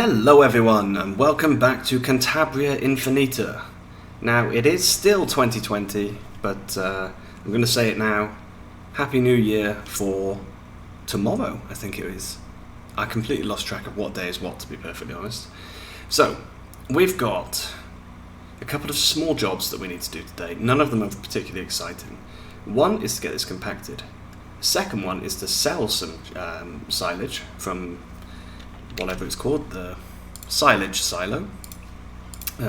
Hello everyone and welcome back to Cantabria Infinita. Now it is still 2020, but I'm going to say it now. Happy New Year for tomorrow, I think it is. I completely lost track of what day is what, to be perfectly honest. So, we've got a couple of small jobs that we need to do today. None of them are particularly exciting. One is to get this compacted. The second one is to sell some silage from whatever it's called, the silage silo,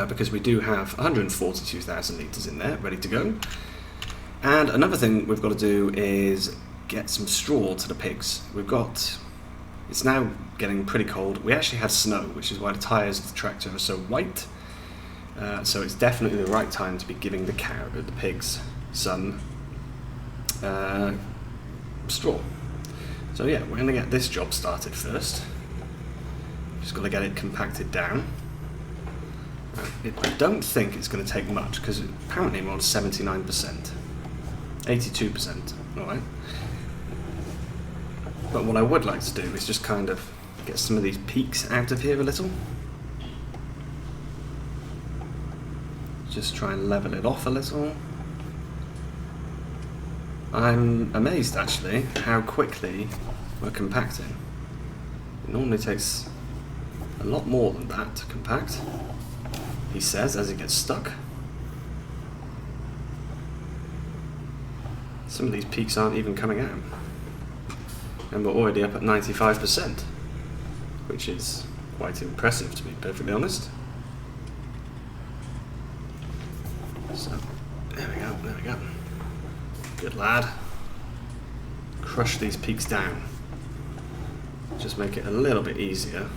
because we do have 142,000 litres in there ready to go. And another thing we've got to do is get some straw to the pigs. It's now getting pretty cold. We actually had snow, which is why the tyres of the tractor are so white. So it's definitely the right time to be giving the pigs some straw. So yeah, we're going to get this job started first. Just got to get it compacted down. I don't think it's going to take much because apparently we're on 79%, 82%. All right. But what I would like to do is just kind of get some of these peaks out of here a little. Just try and level it off a little. I'm amazed actually how quickly we're compacting. It normally takes a lot more than that to compact, he says as he gets stuck. Some of these peaks aren't even coming out. And we're already up at 95%, which is quite impressive to be perfectly honest. So, there we go. Good lad. Crush these peaks down. Just make it a little bit easier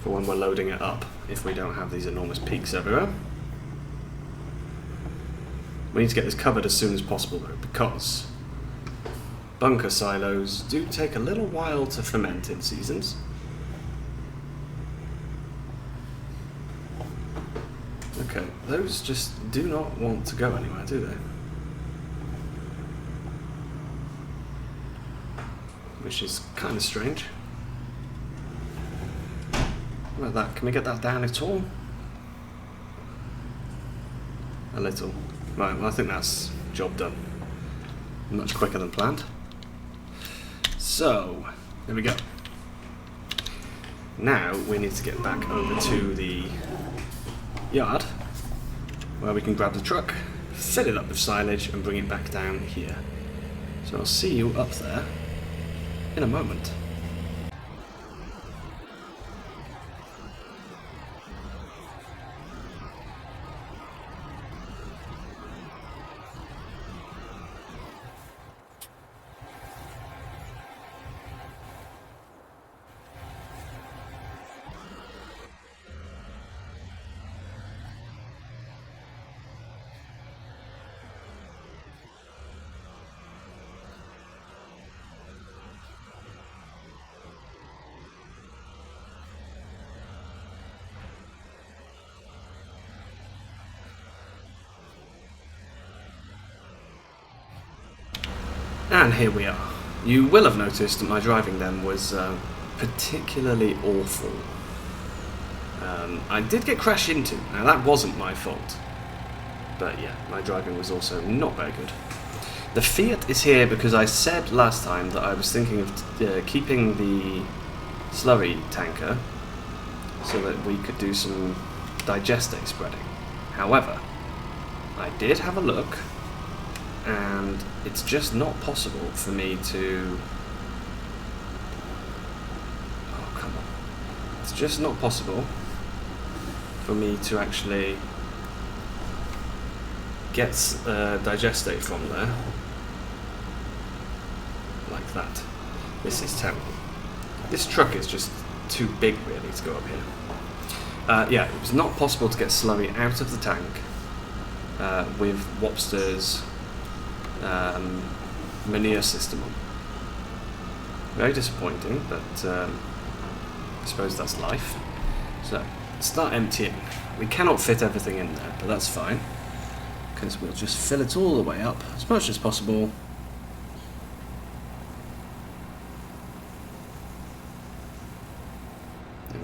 for when we're loading it up, if we don't have these enormous peaks everywhere. We need to get this covered as soon as possible though, because bunker silos do take a little while to ferment in seasons. Okay, those just do not want to go anywhere, do they? Which is kind of strange. What about that? Can we get that down at all? A little. Right, well I think that's job done. Much quicker than planned. So, there we go. Now we need to get back over to the yard where we can grab the truck, fill it up with silage and bring it back down here. So I'll see you up there in a moment. And here we are. You will have noticed that my driving then was particularly awful. I did get crashed into. Now that wasn't my fault. But yeah, my driving was also not very good. The Fiat is here because I said last time that I was thinking of keeping the slurry tanker so that we could do some digestate spreading. However, I did have a look and it's just not possible for me to... Oh, come on. It's just not possible for me to actually get digestate from there. Like that. This is terrible. This truck is just too big really to go up here. Yeah, it was not possible to get slurry out of the tank with Wopster's manure system on. Very disappointing, but I suppose that's life. So, start emptying. We cannot fit everything in there, but that's fine, because we'll just fill it all the way up as much as possible.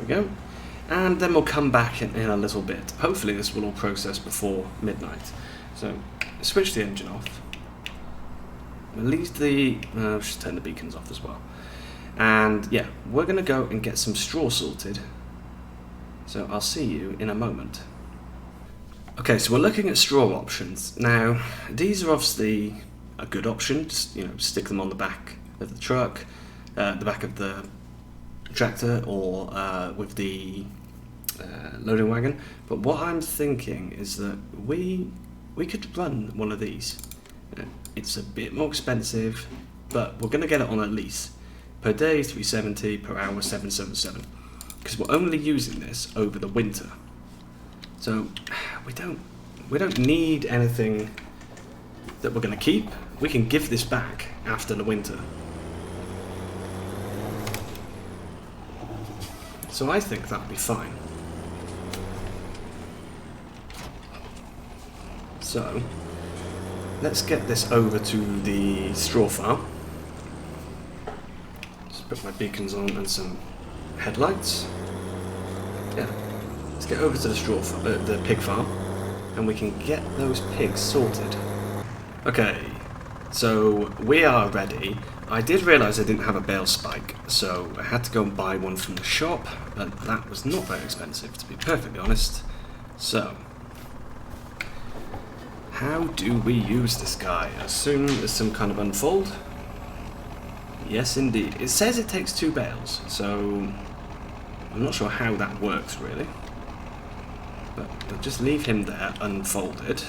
we go. And then we'll come back in a little bit. Hopefully this will all process before midnight. So, switch the engine off. We'll leave the... just turn the beacons off as well. And yeah, we're going to go and get some straw sorted. So I'll see you in a moment. Okay, so we're looking at straw options. Now, these are obviously a good option. Just, stick them on the back of the truck, the back of the tractor, or with the loading wagon. But what I'm thinking is that we could run one of these. It's a bit more expensive, but we're going to get it on a lease. Per day, 370, per hour, 777. Because we're only using this over the winter. So we don't need anything that we're going to keep. We can give this back after the winter. So I think that'll be fine. So let's get this over to the straw farm. Just put my beacons on and some headlights. Yeah, let's get over to the straw farm, the pig farm, and we can get those pigs sorted. Okay, so we are ready. I did realise I didn't have a bale spike, so I had to go and buy one from the shop, but that was not very expensive, to be perfectly honest. So, how do we use this guy? I assume there's some kind of unfold? Yes, indeed. It says it takes 2 bales, so I'm not sure how that works, really. But we'll just leave him there, unfolded.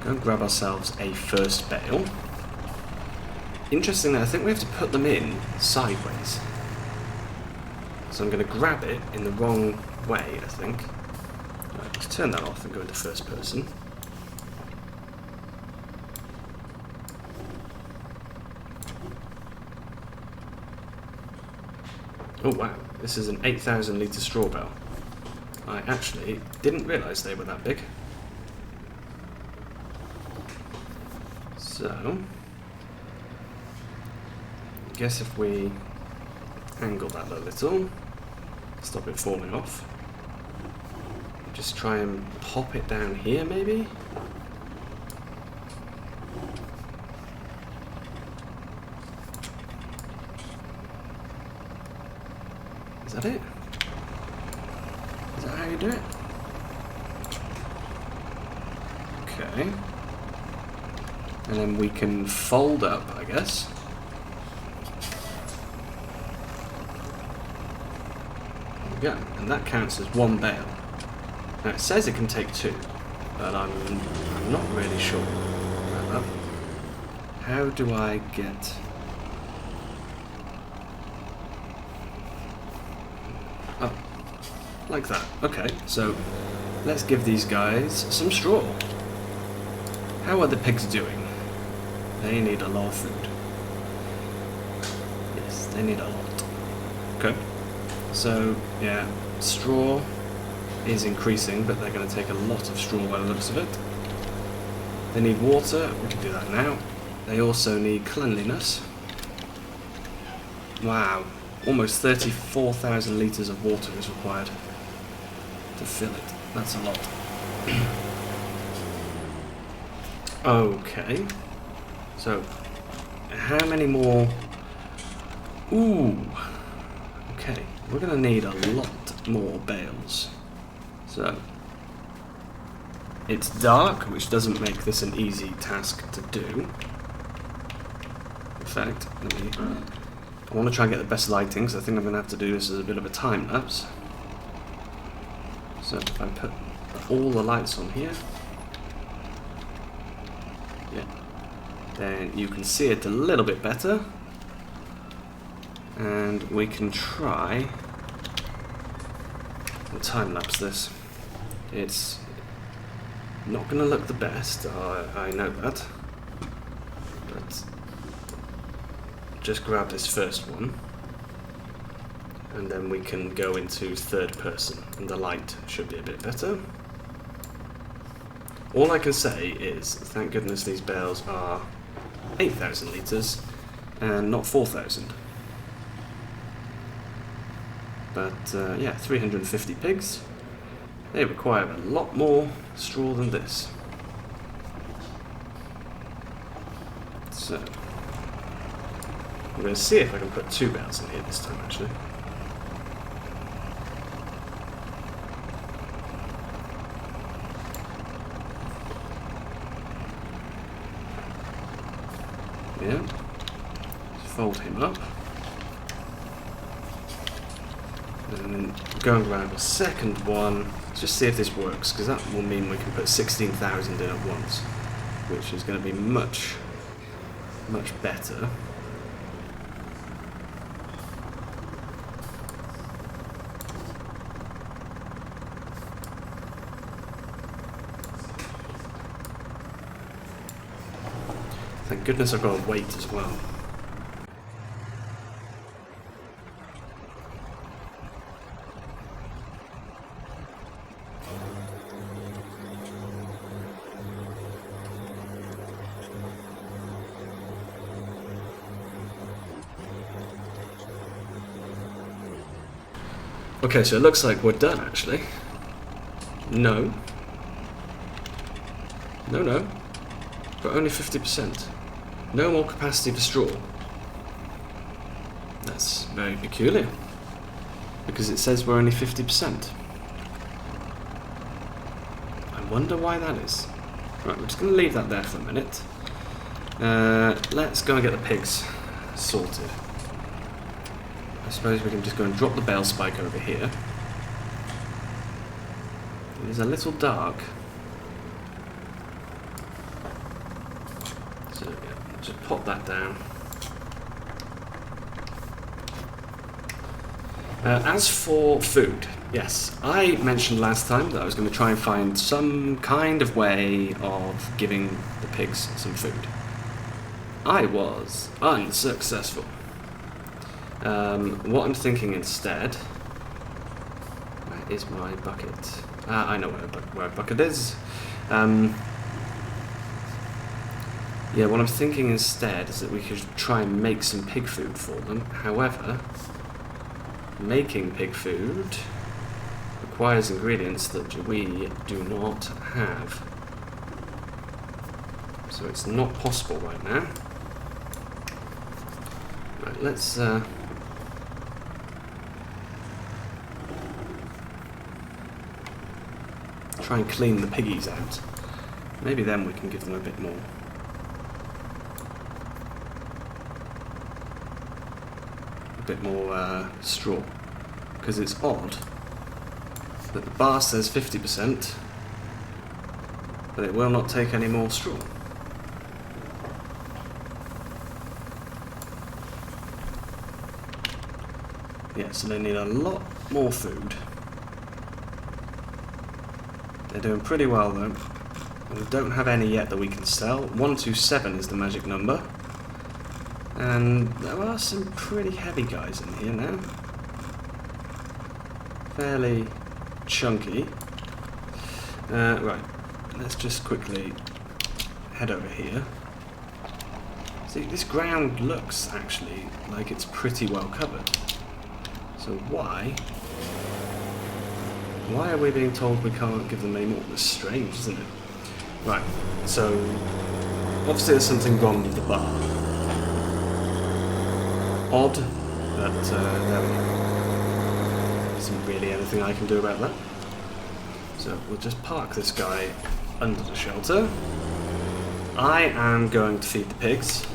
Go and grab ourselves a first bale. Interestingly, I think we have to put them in sideways. So I'm going to grab it in the wrong way, I think. Right, let's turn that off and go into first person. Oh wow, this is an 8,000 litre straw bale. I actually didn't realise they were that big. So, I guess if we angle that a little, stop it falling off, just try and pop it down here maybe? Is that it? Is that how you do it? Okay. And then we can fold up, I guess. There we go. And that counts as 1 bale. Now it says it can take 2, but I'm not really sure about that. How do I get... Oh, like that. Okay, so let's give these guys some straw. How are the pigs doing? They need a lot of food. Yes, they need a lot. Okay. So, yeah, straw is increasing, but they're going to take a lot of straw by the looks of it. They need water. We can do that now. They also need cleanliness. Wow. Almost 34,000 litres of water is required to fill it. That's a lot. Okay. So, how many more? Ooh. Okay, we're going to need a lot more bales. So, it's dark, which doesn't make this an easy task to do. In fact, I want to try and get the best lighting, so I think I'm going to have to do this as a bit of a time lapse. So, if I put all the lights on here, yeah, then you can see it a little bit better, and we can try and time lapse this. It's not going to look the best, I know that, but just grab this first one, and then we can go into third person, and the light should be a bit better. All I can say is, thank goodness these bales are 8,000 litres and not 4,000. But yeah, 350 pigs. They require a lot more straw than this. So, I'm going to see if I can put 2 bales in here this time, actually. Yeah. Just fold him up. And then go and grab a second one. Let's just see if this works, because that will mean we can put 16,000 in at once, which is going to be much better. Thank goodness I've got to wait as well. Okay, so it looks like we're done, actually. No. No. But only 50%. No more capacity for straw. That's very peculiar. Because it says we're only 50%. I wonder why that is. Right, we're just going to leave that there for a minute. Let's go and get the pigs sorted. I suppose we can just go and drop the bale spike over here. It is a little dark. So yeah, just pop that down. As for food, yes, I mentioned last time that I was going to try and find some kind of way of giving the pigs some food. I was unsuccessful. What I'm thinking instead... Where is my bucket? I know where a bucket is. Yeah, what I'm thinking instead is that we could try and make some pig food for them. However, making pig food requires ingredients that we do not have. So it's not possible right now. Right, let's... try and clean the piggies out. Maybe then we can give them a bit more. Straw. Because it's odd that the bar says 50%, but it will not take any more straw. Yeah, so they need a lot more food. They're doing pretty well though. And we don't have any yet that we can sell. 127 is the magic number. And there are some pretty heavy guys in here now. Fairly chunky. Right, let's just quickly head over here. See, this ground looks actually like it's pretty well covered. So why are we being told we can't give them any more? That's strange, isn't it? Right, so obviously there's something wrong with the bar. Odd, but there we go. There isn't really anything I can do about that. So we'll just park this guy under the shelter. I am going to feed the pigs.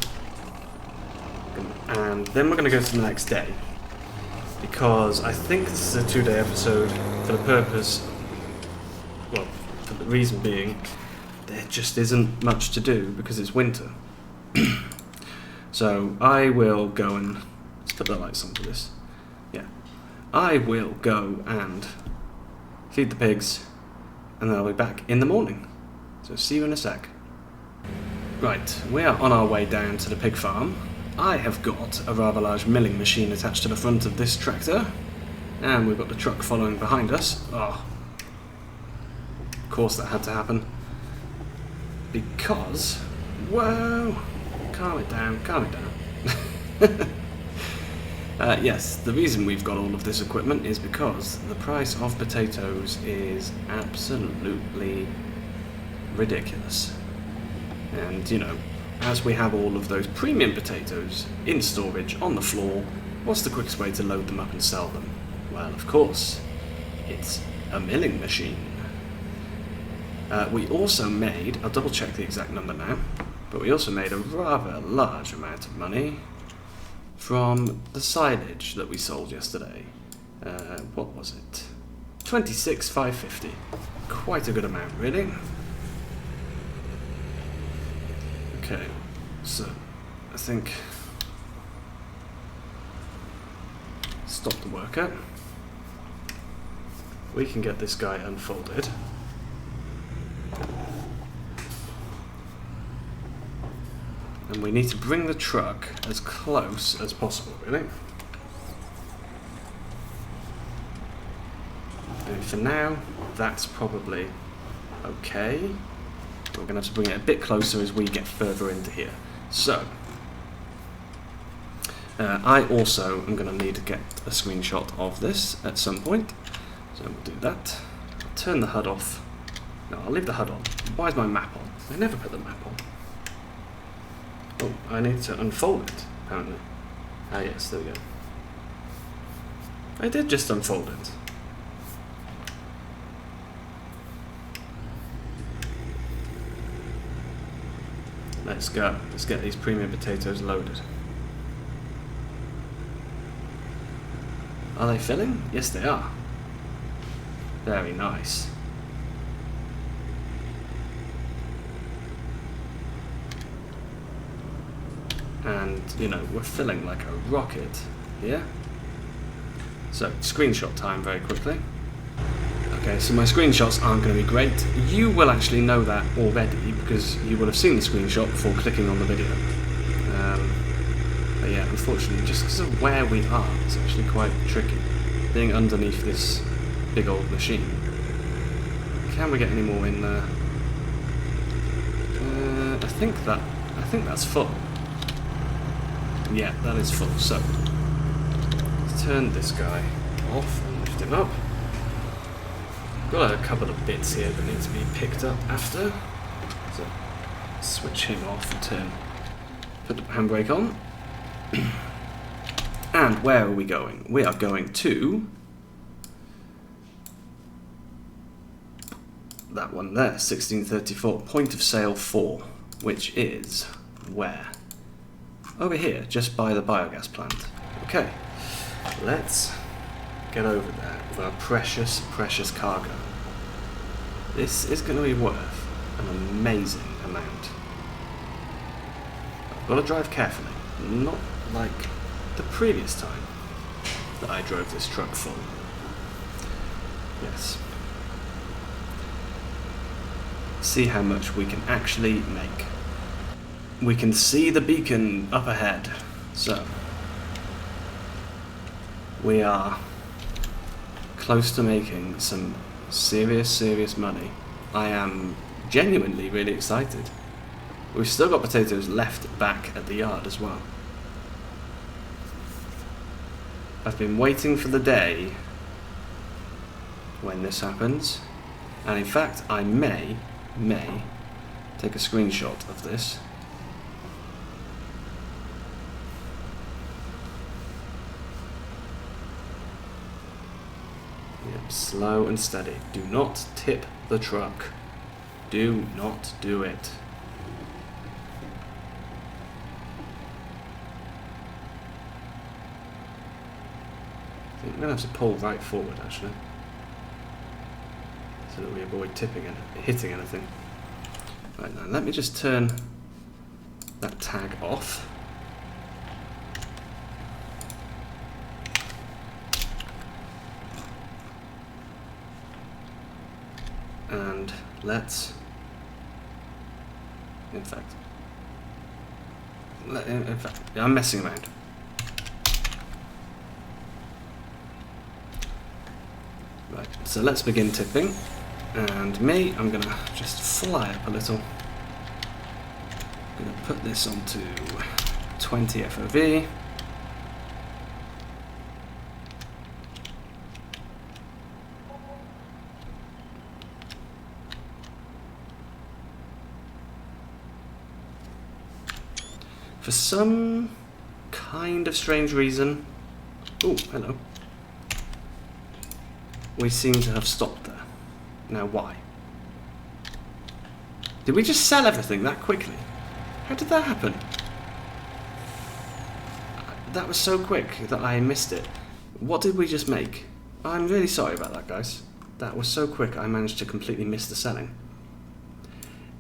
And then we're going to go to the next day. Because I think this is a 2-day episode for the purpose, well, for the reason being, there just isn't much to do because it's winter. So I will go and, let's put the lights on for this. Yeah. I will go and feed the pigs and then I'll be back in the morning. So see you in a sec. Right, we are on our way down to the pig farm. I have got a rather large milling machine attached to the front of this tractor, and we've got the truck following behind us. Oh, of course that had to happen. Because, whoa, calm it down. Yes, the reason we've got all of this equipment is because the price of potatoes is absolutely ridiculous. And, you know, as we have all of those premium potatoes in storage on the floor, what's the quickest way to load them up and sell them? Well, of course, it's a milling machine. We also made, I'll double check the exact number now, but we also made a rather large amount of money from the silage that we sold yesterday. What was it? 26,550. Quite a good amount, really. Okay, so I think stop the worker. We can get this guy unfolded. And we need to bring the truck as close as possible, really. And for now, that's probably okay. We're going to have to bring it a bit closer as we get further into here. So, I also am going to need to get a screenshot of this at some point. So we'll do that. I'll turn the HUD off. No, I'll leave the HUD on. Why is my map on? I never put the map on. Oh, I need to unfold it, apparently. Ah, yes, there we go. I did just unfold it. Let's go. Let's get these premium potatoes loaded. Are they filling? Yes, they are. Very nice. And, you know, we're filling like a rocket here. So, screenshot time very quickly. Okay, so my screenshots aren't going to be great. You will actually know that already because you will have seen the screenshot before clicking on the video. But yeah, unfortunately, just because of where we are, it's actually quite tricky. Being underneath this big old machine. Can we get any more in there? I think that's full. Yeah, that is full. So, let's turn this guy off and lift him up. Got a couple of bits here that need to be picked up after. So, switch him off and put the handbrake on. And where are we going? We are going to that one there, 1634, point of sale 4, which is where? Over here, just by the biogas plant. Okay, let's get over there with our precious, precious cargo. This is going to be worth an amazing amount. I've got to drive carefully, not like the previous time that I drove this truck full. Yes. See how much we can actually make. We can see the beacon up ahead, so we are close to making some serious money. I am genuinely really excited. We've still got potatoes left back at the yard as well. I've been waiting for the day when this happens, and in fact I may take a screenshot of this. Yep, slow and steady. Do not tip the truck. Do not do it. I think we're going to have to pull right forward actually, so that we avoid tipping and hitting anything. Right, now let me just turn that tag off. And let's, in fact, I'm messing around. Right, so let's begin tipping. And me, I'm going to just fly up a little. I'm going to put this onto 20 FOV. For some kind of strange reason... Oh, hello. We seem to have stopped there. Now why? Did we just sell everything that quickly? How did that happen? That was so quick that I missed it. What did we just make? I'm really sorry about that, guys. That was so quick I managed to completely miss the selling.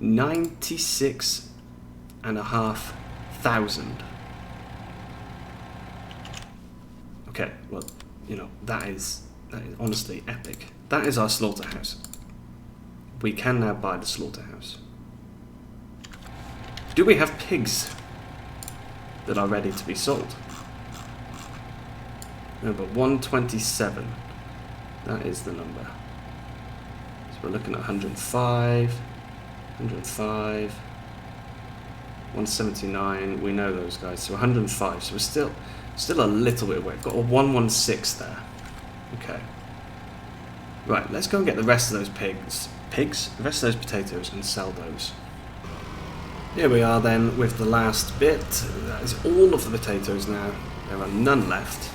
96,500. Okay, well, you know, that is honestly epic. That is our slaughterhouse. We can now buy the slaughterhouse. Do we have pigs that are ready to be sold? Number 127. That is the number. So we're looking at 105, 105, 179. We know those guys. So 105. So we're still a little bit away. We've got a 116 there. Okay. Right, let's go and get the rest of those pigs. The rest of those potatoes and sell those. Here we are then with the last bit. That is all of the potatoes now. There are none left.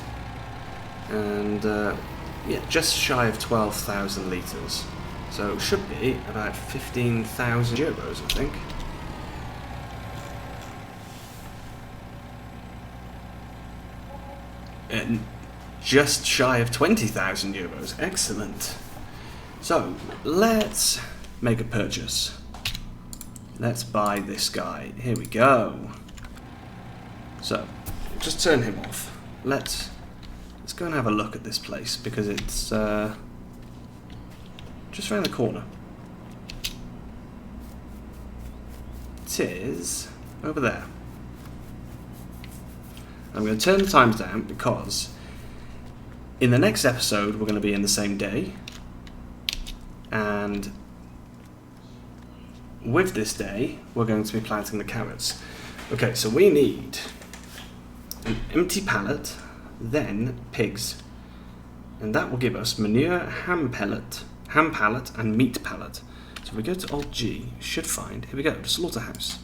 And yeah, just shy of 12,000 litres. So it should be about 15,000 euros, I think. And just shy of 20,000 euros. Excellent. So let's make a purchase. Let's buy this guy. Here we go. So just turn him off. Let's go and have a look at this place because it's just around the corner. It is over there. I'm going to turn the times down because in the next episode we're going to be in the same day, and with this day we're going to be planting the carrots. Okay, so we need an empty pallet, then pigs, and that will give us manure, ham pallet, and meat pallet. So if we go to Alt G, you should find, here we go, the slaughterhouse.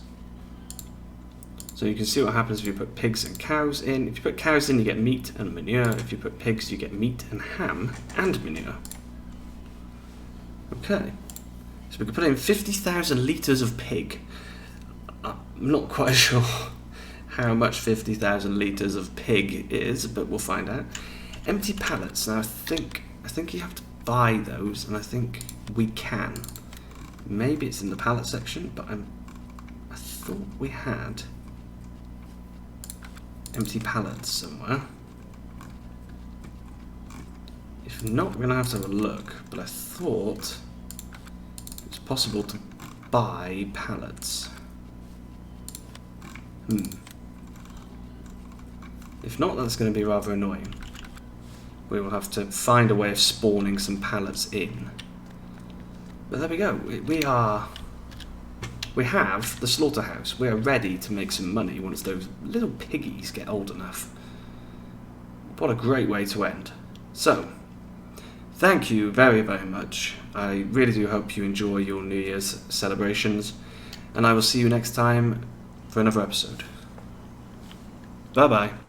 So you can see what happens if you put pigs and cows in. If you put cows in, you get meat and manure. If you put pigs, you get meat and ham and manure. Okay, so we can put in 50,000 litres of pig. I'm not quite sure how much 50,000 litres of pig is, but we'll find out. Empty pallets. Now I think you have to buy those, and I think we can. Maybe it's in the pallet section, but I thought we had empty pallets somewhere. If not, we're going to have a look, but I thought it's possible to buy pallets. If not, that's going to be rather annoying. We will have to find a way of spawning some pallets in. But there we go. We have the slaughterhouse. We are ready to make some money once those little piggies get old enough. What a great way to end. So, thank you very, very much. I really do hope you enjoy your New Year's celebrations, and I will see you next time for another episode. Bye-bye.